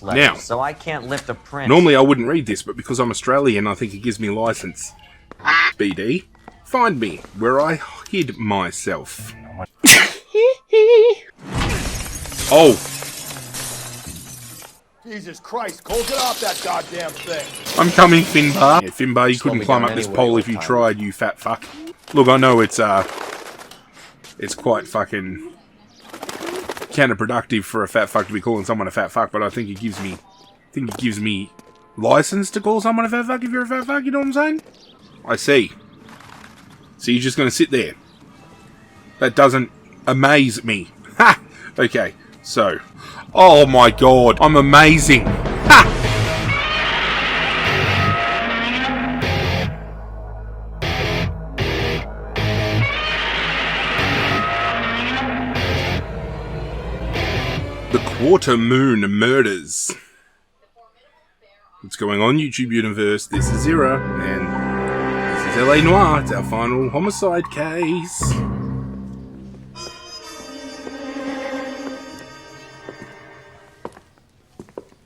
letter, Now, so I can't lift a print. Normally I wouldn't read this, but because I'm Australian, I think it gives me license. BD, find me where I hid myself. Oh. Jesus Christ, Cole, get off that goddamn thing. I'm coming, Finbar. Yeah, Finbar, you couldn't climb up this pole if you tried, you fat fuck. Look, I know it's quite fucking counterproductive for a fat fuck to be calling someone a fat fuck, but I think it gives me license to call someone a fat fuck if you're a fat fuck, you know what I'm saying? I see. So you're just gonna sit there. That doesn't amaze me. Ha! Okay, so. Oh my god, I'm amazing. Ha! The Quarter Moon Murders. What's going on, YouTube Universe? This is Zirra, and this is LA Noire. It's our final homicide case.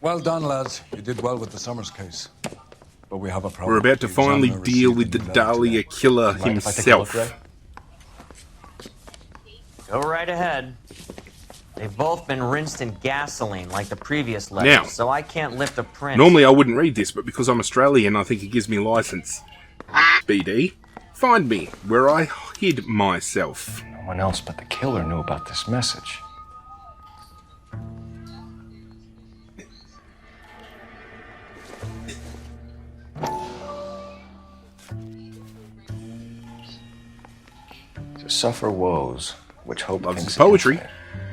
Well done, lads. You did well with the Summers case. But we have a problem. We're about to finally deal with the Dahlia Killer himself. Go right ahead. They've both been rinsed in gasoline like the previous letters, so I can't lift a print. Normally I wouldn't read this, but because I'm Australian, I think it gives me license. BD, find me where I hid myself. No one else but the killer knew about this message. To suffer woes, which hope loves thinks his poetry. infinite,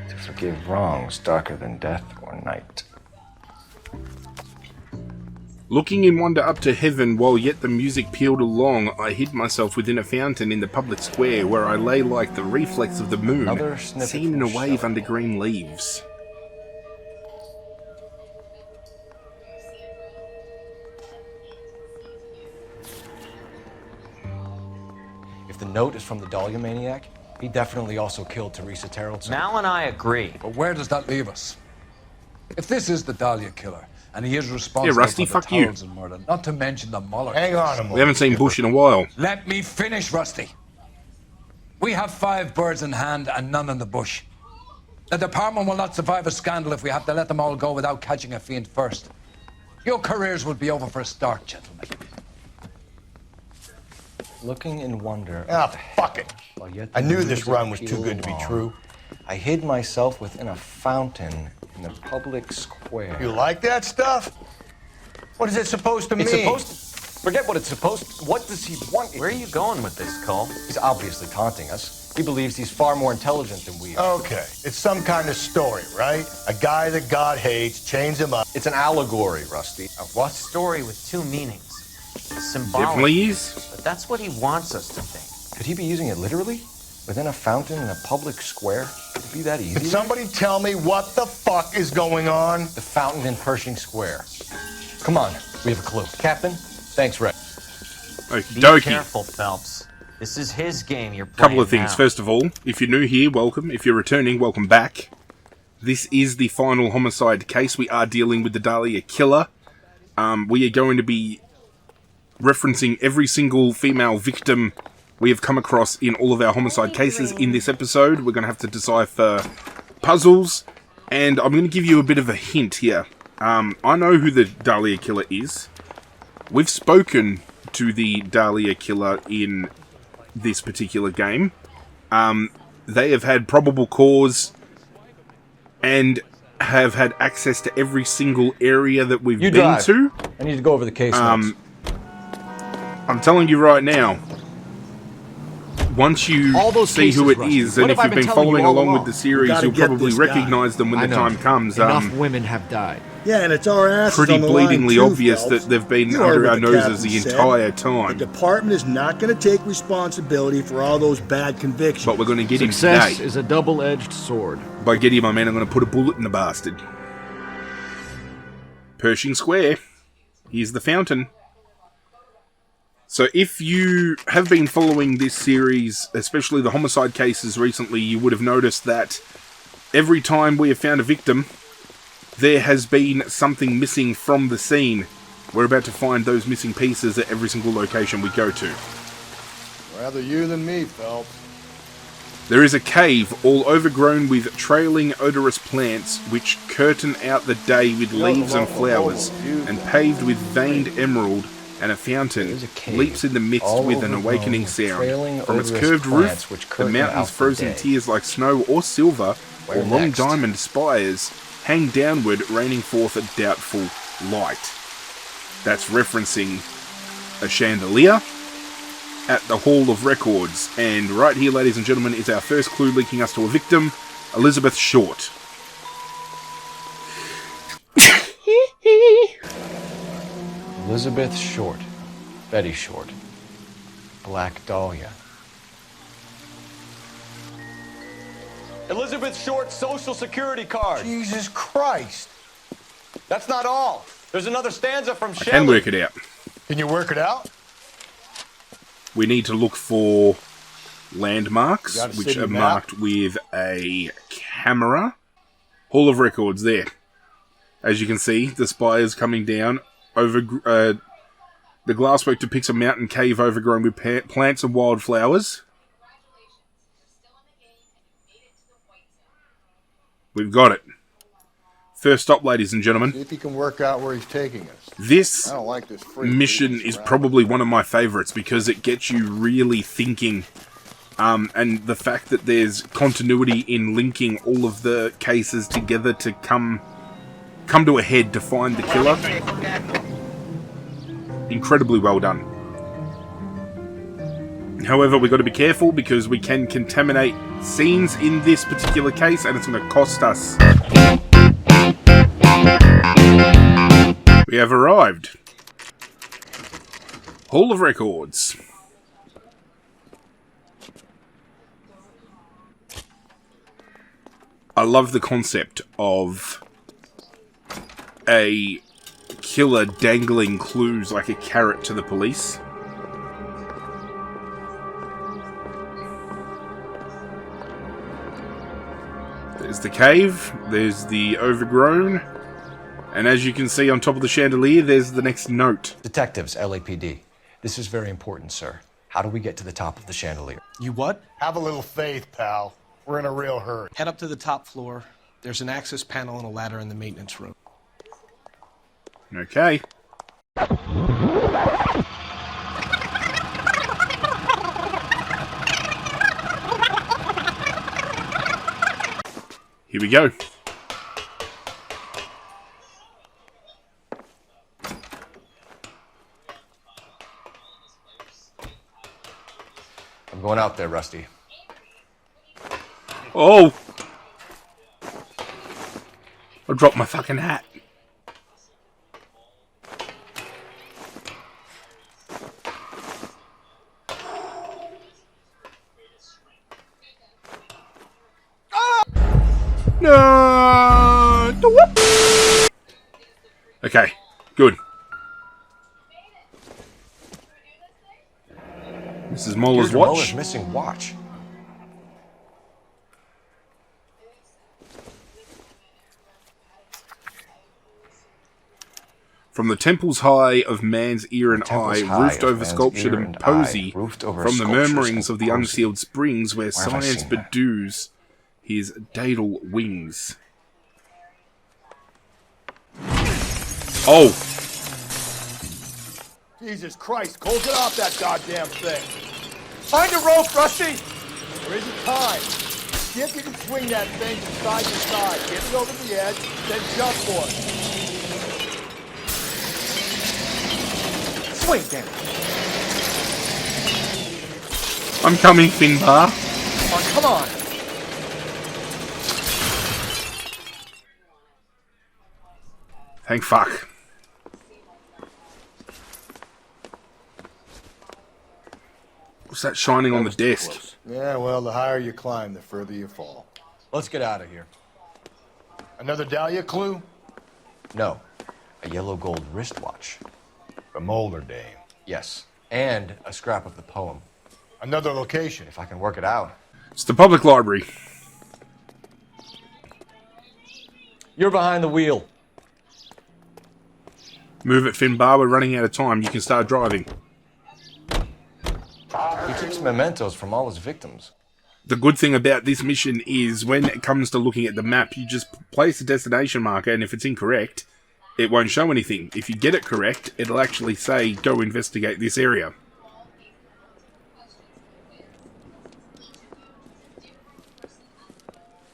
to forgive wrongs darker than death or night. Looking in wonder up to heaven while yet the music pealed along, I hid myself within a fountain in the public square, where I lay like the reflex of the moon, seen in a wave under green leaves. If the note is from the Dahlia maniac, he definitely also killed Teresa Terrellson. Mal and I agree. But where does that leave us? If this is the Dahlia Killer, and he is responsible Rusty, for the fuck you. Townsend murder, not to mention the Muller Hang on a moment. We haven't seen Bush in a while. Let me finish, Rusty. We have 5 birds in hand and none in the bush. The department will not survive a scandal if we have to let them all go without catching a fiend first. Your careers will be over for a start, gentlemen. Looking in wonder. Ah, fuck it. I knew this run was too good to be true. I hid myself within a fountain in the public square. You like that stuff? What is it supposed to mean? It's supposed to... Forget what it's supposed to... What does he want? Where are you going with this, Cole? He's obviously taunting us. He believes he's far more intelligent than we are. Okay, it's some kind of story, right? A guy that God hates, chains him up. It's an allegory, Rusty. A what? Story with 2 meanings. Symbolic. Definitely is. But that's what he wants us to think. Could he be using it literally? Within a fountain in a public square? Could it be that easy? Can somebody tell me what the fuck is going on? The fountain in Pershing Square. Come on, we have a clue. Captain, thanks, Red. Okie Be dokie. careful, Phelps. This is his game you're playing. Couple of things. Now. First of all, if you're new here, welcome. If you're returning, welcome back. This is the final homicide case. We are dealing with the Dahlia Killer. We are going to be referencing every single female victim we have come across in all of our homicide cases in this episode. We're going to have to decipher puzzles, and I'm going to give you a bit of a hint here. I know who the Dahlia Killer is. We've spoken to the Dahlia Killer in this particular game. They have had probable cause and have had access to every single area that we've been to. I need to go over the case notes. I'm telling you right now, once you see who it is, and if you've been following along with the series, you'll probably recognize them when the time comes. Enough women have died. Yeah, and it's our asses Pretty on the line bleedingly too, obvious Phelps. that they've been You under heard our what the noses the captain said. entire time. The department is not going to take responsibility for all those bad convictions. But we're going to get him Success today. is a double-edged sword. By getting my man, I'm going to put a bullet in the bastard. Pershing Square. Here's the fountain. So if you have been following this series, especially the homicide cases recently, you would have noticed that every time we have found a victim, there has been something missing from the scene. We're about to find those missing pieces at every single location we go to. Rather you than me, Phelps. There is a cave all overgrown with trailing odorous plants which curtain out the day with leaves and flowers, and paved with veined emerald, and a fountain leaps in the midst with an awakening sound. From its curved roof, the mountain's frozen tears like snow or silver, or long diamond spires, hang downward, raining forth a doubtful light. That's referencing a chandelier at the Hall of Records. And right here, ladies and gentlemen, is our first clue linking us to a victim, Elizabeth Short. Elizabeth Short. Betty Short. Black Dahlia. Elizabeth Short's social security card. Jesus Christ. That's not all. There's another stanza from Shelley. I can work it out. Can you work it out? We need to look for landmarks, Got a which city are map? marked with a camera. Hall of Records there. As you can see, the spires coming down. Over the glasswork depicts a mountain cave overgrown with plants and wildflowers. We've got it. First stop, ladies and gentlemen. See if he can work out where he's taking us. This I don't like this freak mission moving is around. probably one of my favourites because it gets you really thinking. And the fact that there's continuity in linking all of the cases together to come to a head to find the killer. Incredibly well done. However, we've got to be careful because we can contaminate scenes in this particular case and it's going to cost us. We have arrived. Hall of Records. I love the concept of a killer dangling clues like a carrot to the police. There's the cave, there's the overgrown, and as you can see on top of the chandelier, there's the next note. Detectives, LAPD. This is very important, sir. How do we get to the top of the chandelier? You what? Have a little faith, pal. We're in a real hurry. Head up to the top floor. There's an access panel and a ladder in the maintenance room. Okay. Here we go. I'm going out there, Rusty. Oh! I dropped my fucking hat. No! Okay, good. Mrs. Muller's Here's watch. Muller's missing watch. From the temples high of man's ear and eye, Temples high roofed of over man's sculptured ear and and posy, eye, roofed over from the sculptures murmurings and of the posy. unsealed springs where Where have I science seen that? bedews his daedal wings. Oh! Jesus Christ, Cole, get off that goddamn thing. Find a rope, Rusty! There isn't time. See if you can swing that thing from side to side. Get it over the edge, then jump for it. Swing, damn it. I'm coming, Finbar. Come on. Thank fuck. What's that shining on the desk? Yeah, well, the higher you climb, the further you fall. Let's get out of here. Another Dahlia clue? No, a yellow gold wristwatch. From older dame. Yes, and a scrap of the poem. Another location. If I can work it out. It's the public library. You're behind the wheel. Move it, Finbar. We're running out of time. You can start driving. He keeps mementos from all his victims. The good thing about this mission is when it comes to looking at the map, you just place a destination marker, and if it's incorrect, it won't show anything. If you get it correct, it'll actually say, go investigate this area.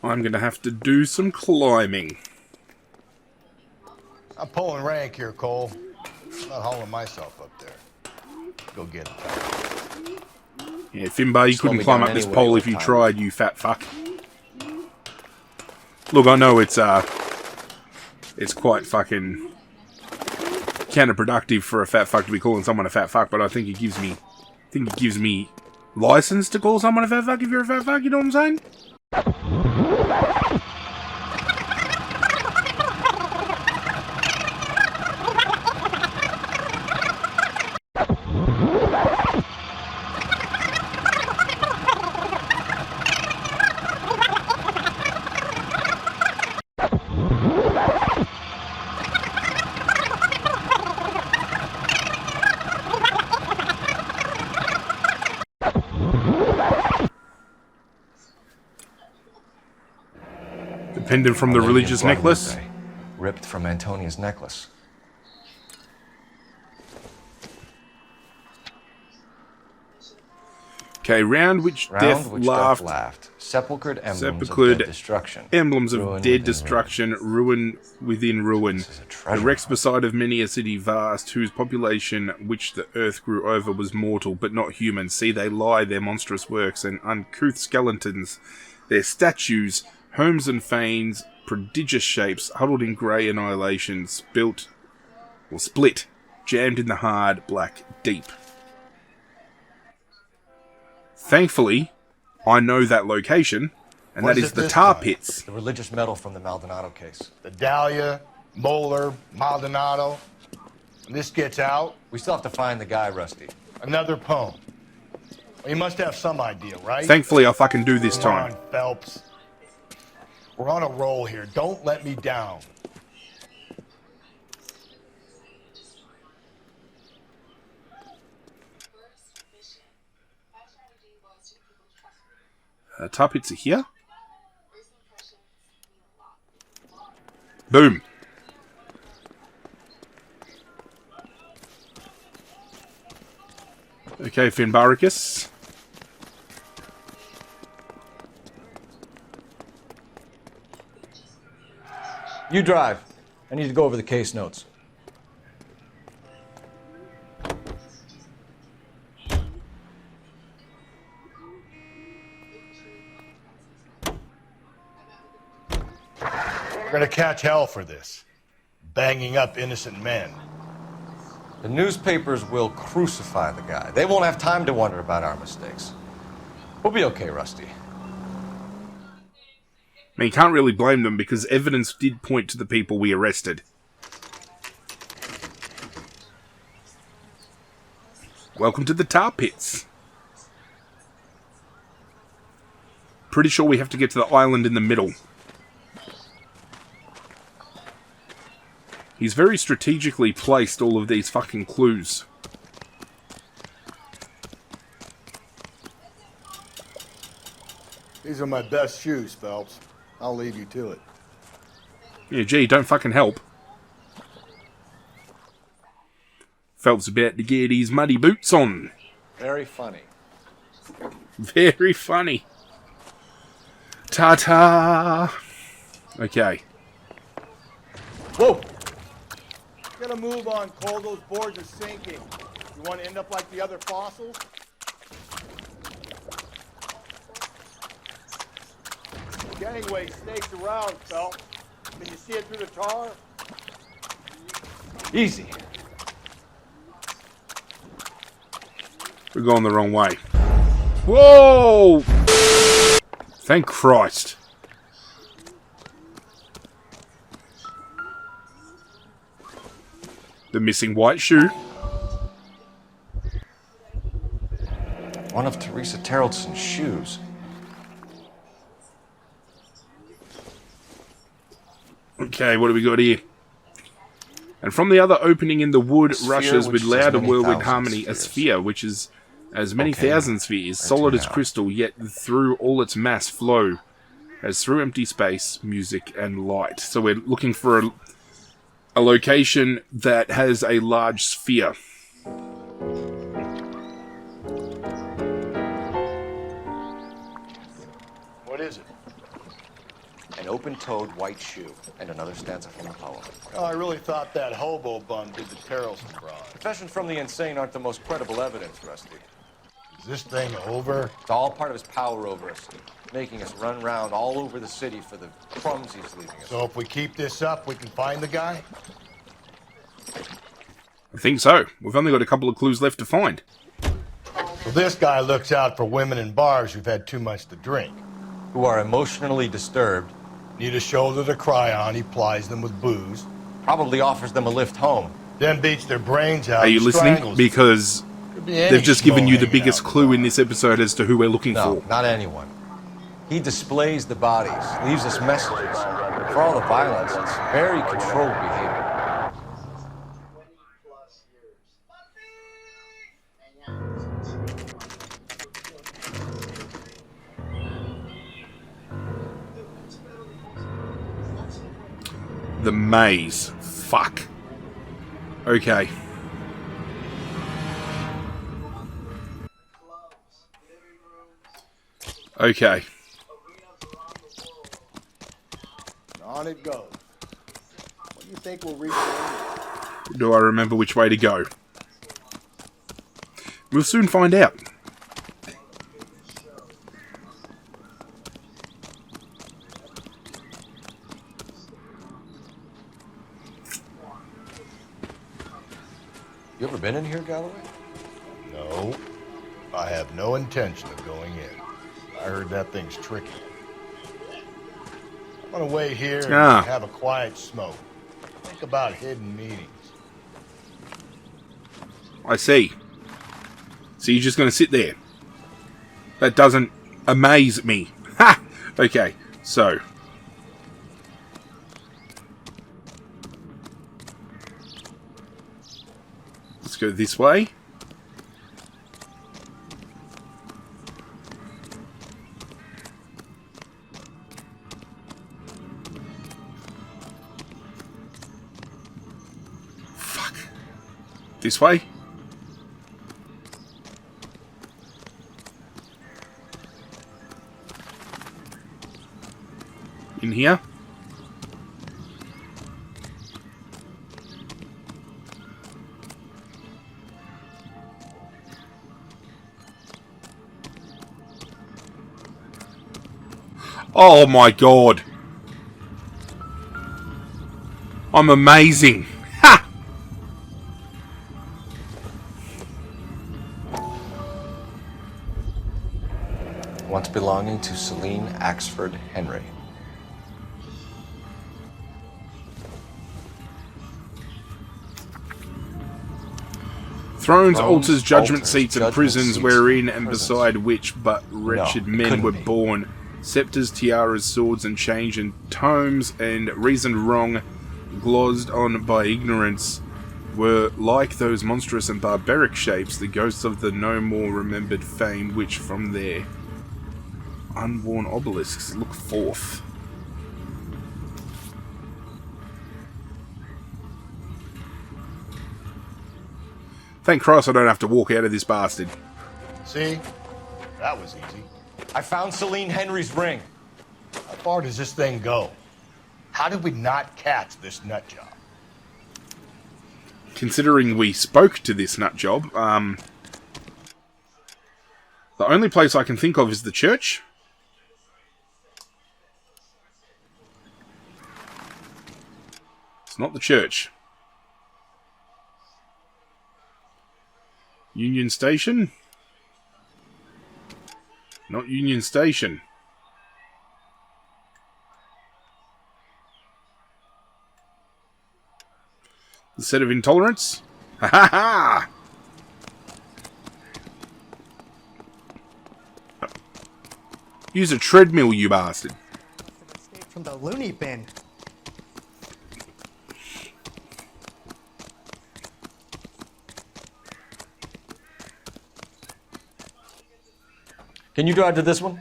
I'm going to have to do some climbing. I'm pulling rank here, Cole. I'm not hauling myself up there. Go get it. Yeah, Finbar, you couldn't climb up this pole if you tried, you fat fuck. Look, I know it's quite fucking counterproductive for a fat fuck to be calling someone a fat fuck, but I think it gives me license to call someone a fat fuck if you're a fat fuck, you know what I'm saying? Pendant from the religious necklace. Ripped from Antonia's necklace. Okay, round which death laughed. Sepulchred emblems of dead destruction. Emblems of dead destruction, ruin within ruin. The wrecks beside of many a city vast, whose population which the earth grew over was mortal, but not human. See they lie, their monstrous works, and uncouth skeletons, their statues, homes and fanes, prodigious shapes, huddled in grey annihilation, split, jammed in the hard, black deep. Thankfully, I know that location, and that is the tar pits. The religious medal from the Maldonado case. The Dahlia, Molar, Maldonado. When this gets out... We still have to find the guy, Rusty. Another poem. Well, you must have some idea, right? Thankfully, I fucking do this Come time. on, Phelps. We're on a roll here. Don't let me down. Tar pits are here. Boom. Okay, Finbaricus. You drive. I need to go over the case notes. We're gonna catch hell for this. Banging up innocent men. The newspapers will crucify the guy. They won't have time to wonder about our mistakes. We'll be okay, Rusty. I mean, you can't really blame them because evidence did point to the people we arrested. Welcome to the tar pits. Pretty sure we have to get to the island in the middle. He's very strategically placed all of these fucking clues. These are my best shoes, Phelps. I'll leave you to it. Yeah, gee, don't fucking help. Phelps about to get his muddy boots on. Very funny. Very funny. Ta-ta! Okay. Whoa! Get a move on, Cole. Those boards are sinking. You want to end up like the other fossils? Gangway snakes around, Phelps. Can you see it through the tar? Easy. We're going the wrong way. Whoa! Thank Christ. The missing white shoe. One of Teresa Terreldson's shoes. Okay, what do we got here? And from the other opening in the wood rushes with which is loud and many whirlwind thousand harmony a spheres. sphere which is as many Okay, thousand spheres, where solid to as now? crystal, yet through all its mass flow as through empty space, music and light. So we're looking for a location that has a large sphere. What is it? An open-toed white shoe and another stanza from the poem. Oh, I really thought that hobo bum did the Terrell surprise. Confessions from the insane aren't the most credible evidence, Rusty. Is this thing over? It's all part of his power over us, making us run round all over the city for the crumbs he's leaving us. So if we keep this up, we can find the guy? I think so. We've only got a couple of clues left to find. So this guy looks out for women in bars who've had too much to drink. Who are emotionally disturbed, Need a shoulder to cry on, he plies them with booze. probably offers them a lift home. Then beats their brains out Are you and listening? strangles them. Because Could be any they've just given you the schmo hanging biggest out. clue in this episode as to who we're looking No, for. not anyone. He displays the bodies, leaves us messages. For all the violence, it's very controlled behavior. The maze. Fuck. Okay. Okay. On it goes. What do you think we'll reach the end? Do I remember which way to go? We'll soon find out. You ever been in here, Galloway? No. I have no intention of going in. I heard that thing's tricky. I'm gonna wait here and Ah. have a quiet smoke. Think about hidden meetings. I see. So you're just going to sit there. That doesn't amaze me. Ha! Okay, so. Let's go this way. Fuck. This way? In here? Oh my god. I'm amazing. Ha! Once belonging to Celine Axford Henry. Thrones, Thrones, altars, judgment altars, seats, and judgment prisons seats, wherein and prisons. beside which but wretched No, it men couldn't were be. born. Scepters, tiaras, swords, and change, and tomes, and reasoned wrong, glozed on by ignorance, were like those monstrous and barbaric shapes, the ghosts of the no more remembered fame, which from their unworn obelisks look forth. Thank Christ I don't have to walk out of this bastard. See? That was easy. I found Celine Henry's ring. How far does this thing go? How did we not catch this nut job? Considering we spoke to this nut job, the only place I can think of is the church. It's not the church. Union Station? Not Union Station. The set of intolerance? Ha ha ha! Use a treadmill, you bastard. From the loony bin. Can you drive to this one?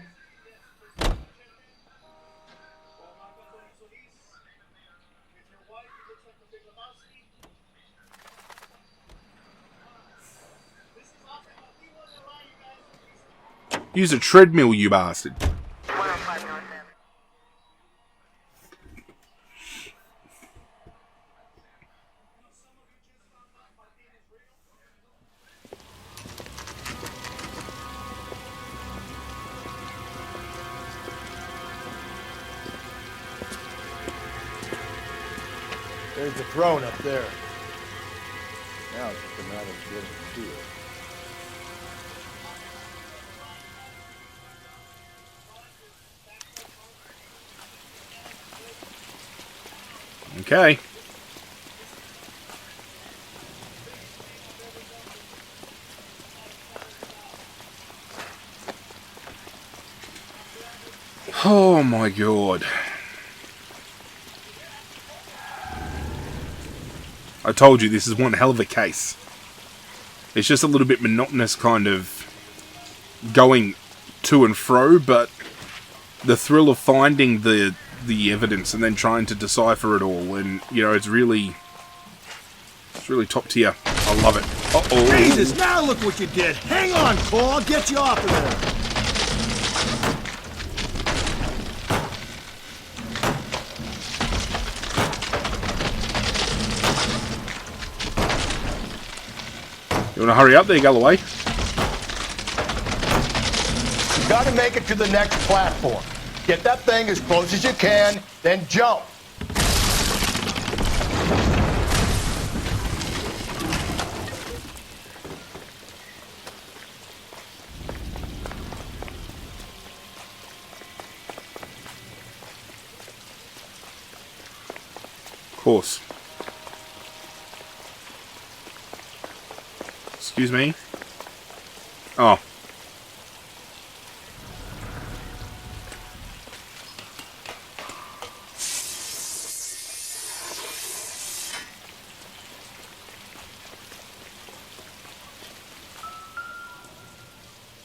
Use a treadmill, you bastard. There's the throne up there. Now it's just a matter of getting to it. Okay. Oh my god. I told you this is one hell of a case. It's just a little bit monotonous kind of going to and fro, but the thrill of finding the evidence and then trying to decipher it all, and you know, it's really top tier. I love it. Uh-oh. Jesus, now look what you did. Hang on, Cole, I'll get you off of there. You want to hurry up there, Galloway? You gotta make it to the next platform. Get that thing as close as you can, then jump. Of course. Excuse me? Oh.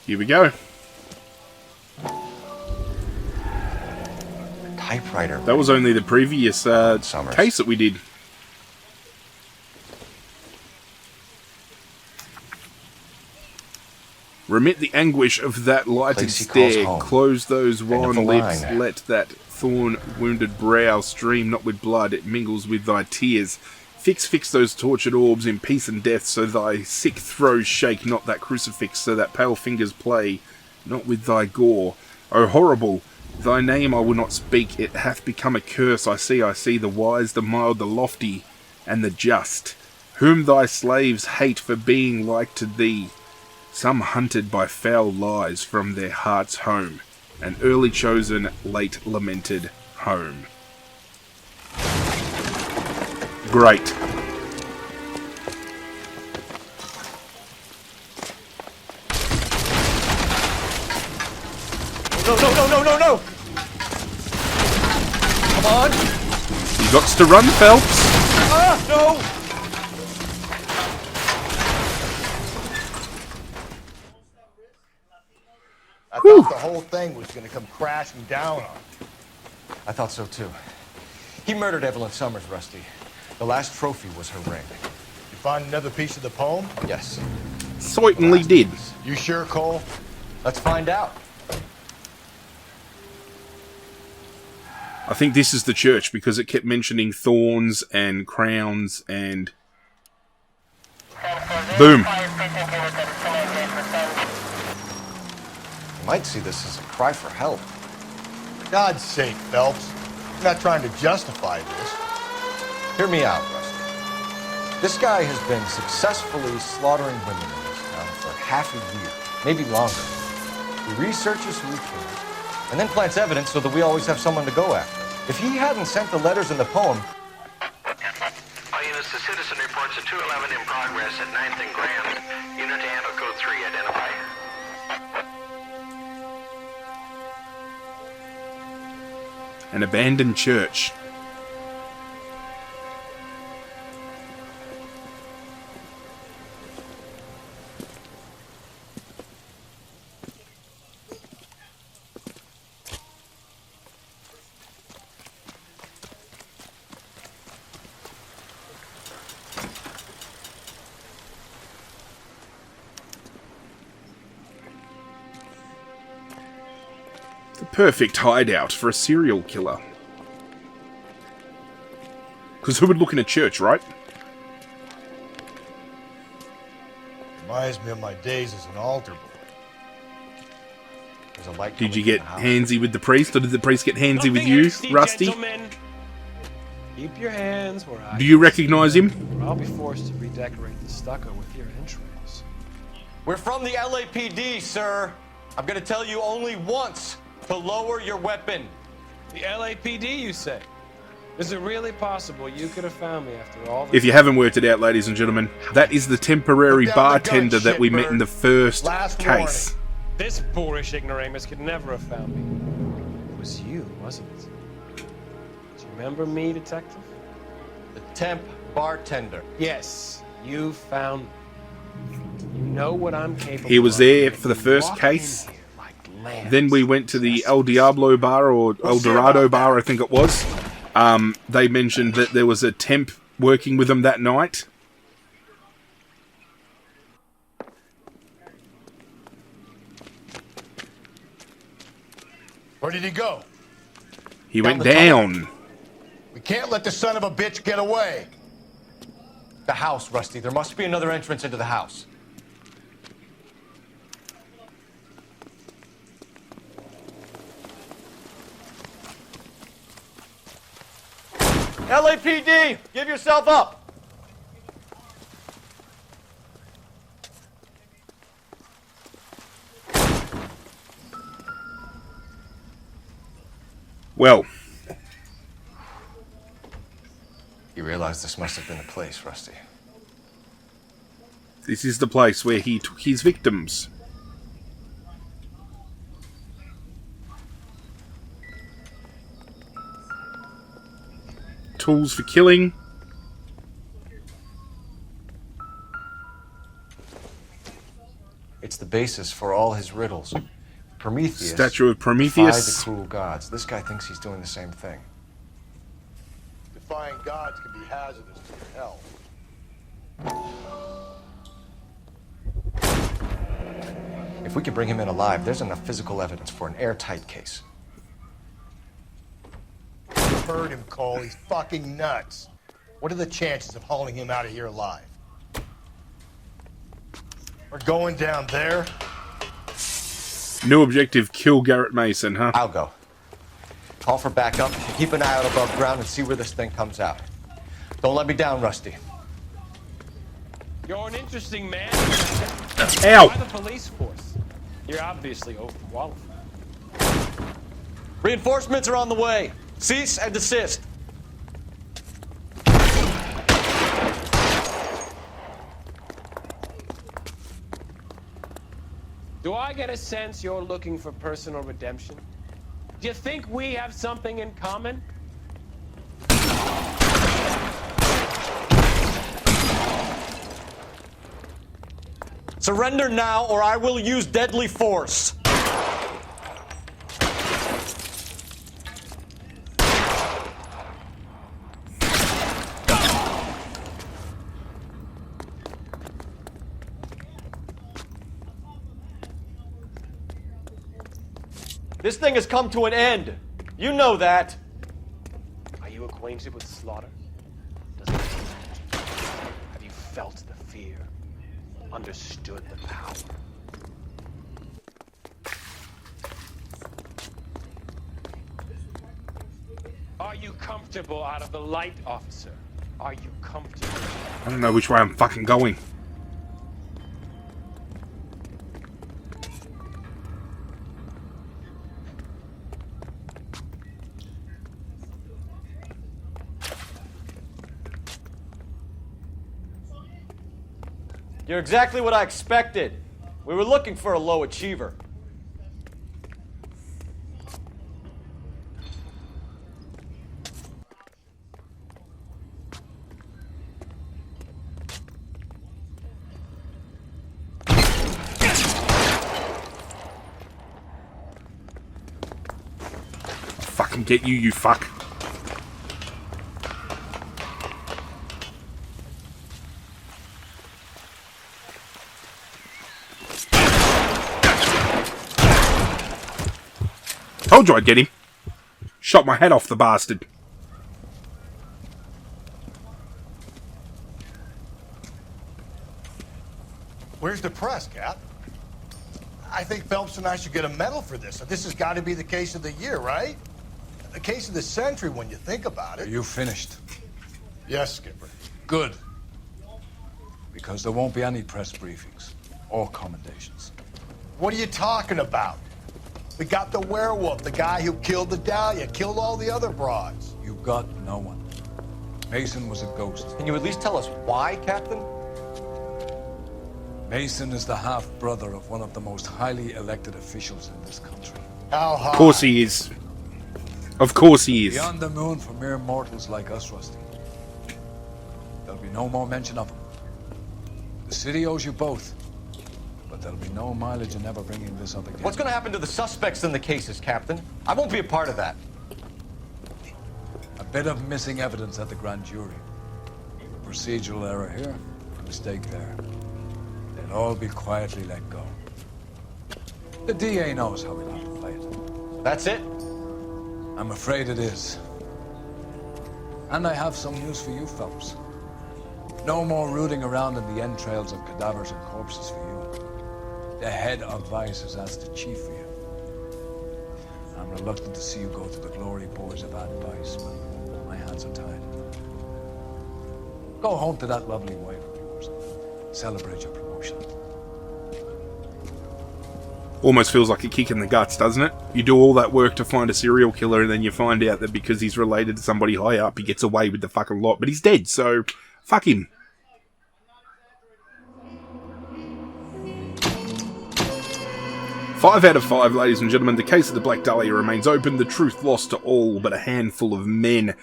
Here we go. Typewriter. That was only the previous case that we did. Remit the anguish of that lighted stare. Close those wan lips. Let that thorn-wounded brow stream not with blood. It mingles with thy tears. Fix those tortured orbs in peace and death, so thy sick throes shake not that crucifix, so that pale fingers play not with thy gore. O horrible, thy name I will not speak, it hath become a curse. I see the wise, the mild, the lofty, and the just, whom thy slaves hate for being like to thee, some hunted by foul lies from their heart's home, an early chosen, late lamented home. Great. No! Come on! You got to run, Phelps. Ah, no! I thought the whole thing was gonna come crashing down on you. I thought so too. He murdered Evelyn Summers, Rusty. The last trophy was her ring. You find another piece of the poem? Yes. Certainly did. You sure, Cole? Let's find out. I think this is the church because it kept mentioning thorns and crowns and... Boom. You might see this as a cry for help. For God's sake, Phelps. I'm not trying to justify this. Hear me out, Rusty. This guy has been successfully slaughtering women in this town for half a year, maybe longer. He researches who he killed, and then plants evidence so that we always have someone to go after. If he hadn't sent the letters in the poem... All units, the citizen reports a 211 in progress at 9th and Grand. Unit to handle code 3, identify. An abandoned church. perfect hideout for a serial killer. Because who would look in a church, right? Reminds me of my days as an altar boy. There's a light. Did you get handsy with the priest, or did the priest get handsy with you, Rusty? Gentlemen. Keep your hands where I Do you recognize him? or I'll be forced to redecorate the stucco with your entrails. We're from the LAPD, sir. I'm gonna tell you only once to lower your weapon. The LAPD, you say? Is it really possible you could have found me after all If you haven't worked it out, ladies and gentlemen, that is the temporary bartender that we met in the first case. This boorish ignoramus could never have found me. It was you, wasn't it? Do you remember me, detective? The temp bartender. Yes, you found me. You know what I'm capable of. He was there for the first case. Then we went to the El Diablo bar, or El Dorado bar, I think it was. They mentioned that there was a temp working with them that night. Where did he go? He went down. We can't let the son of a bitch get away. The house, Rusty. There must be another entrance into the house. LAPD, give yourself up. Well, You realize this must have been the place, Rusty. this is the place where he took his victims. Tools for killing. It's the basis for all his riddles. Prometheus. Statue of defied Prometheus. the cruel gods. This guy thinks he's doing the same thing. Defying gods can be hazardous to your health. If we can bring him in alive, there's enough physical evidence for an airtight case. You heard him, Cole. He's fucking nuts. What are the chances of hauling him out of here alive? We're going down there. New objective, kill Garrett Mason, huh? I'll go. Call for backup, keep an eye out above ground, and see where this thing comes out. Don't let me down, Rusty. You're an interesting man. Ow! Why the police force? You're obviously overqualified. Reinforcements are on the way. Cease and desist. Do I get a sense you're looking for personal redemption? Do you think we have something in common? Surrender now, or I will use deadly force. This thing has come to an end. You know that. Are you acquainted with slaughter? Does it have you felt the fear? Understood the power? Are you comfortable out of the light, officer? Are you comfortable? I don't know which way I'm fucking going. You're exactly what I expected. We were looking for a low achiever. I'll fucking get you, you fuck. Told you I'd get him. Shot my head off the bastard. Where's the press, Cap? I think Phelps and I should get a medal for this. This has got to be the case of the year, right? The case of the century when you think about it. Are you finished? Yes, Skipper. Good. Because there won't be any press briefings or commendations. What are you talking about? We got the werewolf, the guy who killed the Dahlia, killed all the other broads. You got no one. Mason was a ghost. Can you at least tell us why, Captain? Mason is the half-brother of one of the most highly elected officials in this country. How high? Of course he is. Of course he is. Beyond the moon for mere mortals like us, Rusty. There'll be no more mention of him. The city owes you both. But there'll be no mileage in ever bringing this up again. What's going to happen to the suspects in the cases, Captain? I won't be a part of that. A bit of missing evidence at the grand jury. A procedural error here, a mistake there. They'll all be quietly let go. The DA knows how we'll have to play it. That's it? I'm afraid it is. And I have some news for you, Phelps. No more rooting around in the entrails of cadavers and corpses for you. The head of Vice has asked the chief for you. I'm reluctant to see you go to the glory boys of advice, but my hands are tied. Go home to that lovely wife of yours. Celebrate your promotion. Almost feels like a kick in the guts, doesn't it? You do all that work to find a serial killer and then you find out that because he's related to somebody high up, he gets away with the fucking lot. But he's dead, so fuck him. Five out of 5, ladies and gentlemen. The case of the Black Dahlia remains open. The truth lost to all but a handful of men.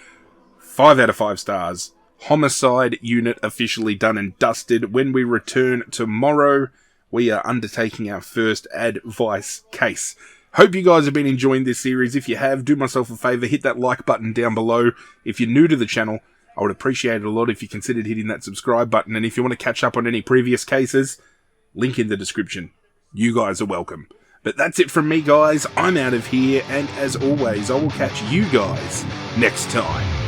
5 out of 5 stars. Homicide unit officially done and dusted. When we return tomorrow, we are undertaking our first advice case. Hope you guys have been enjoying this series. If you have, do myself a favour, hit that like button down below. If you're new to the channel, I would appreciate it a lot if you considered hitting that subscribe button. And if you want to catch up on any previous cases, link in the description. You guys are welcome. But that's it from me, guys. I'm out of here, and as always, I will catch you guys next time.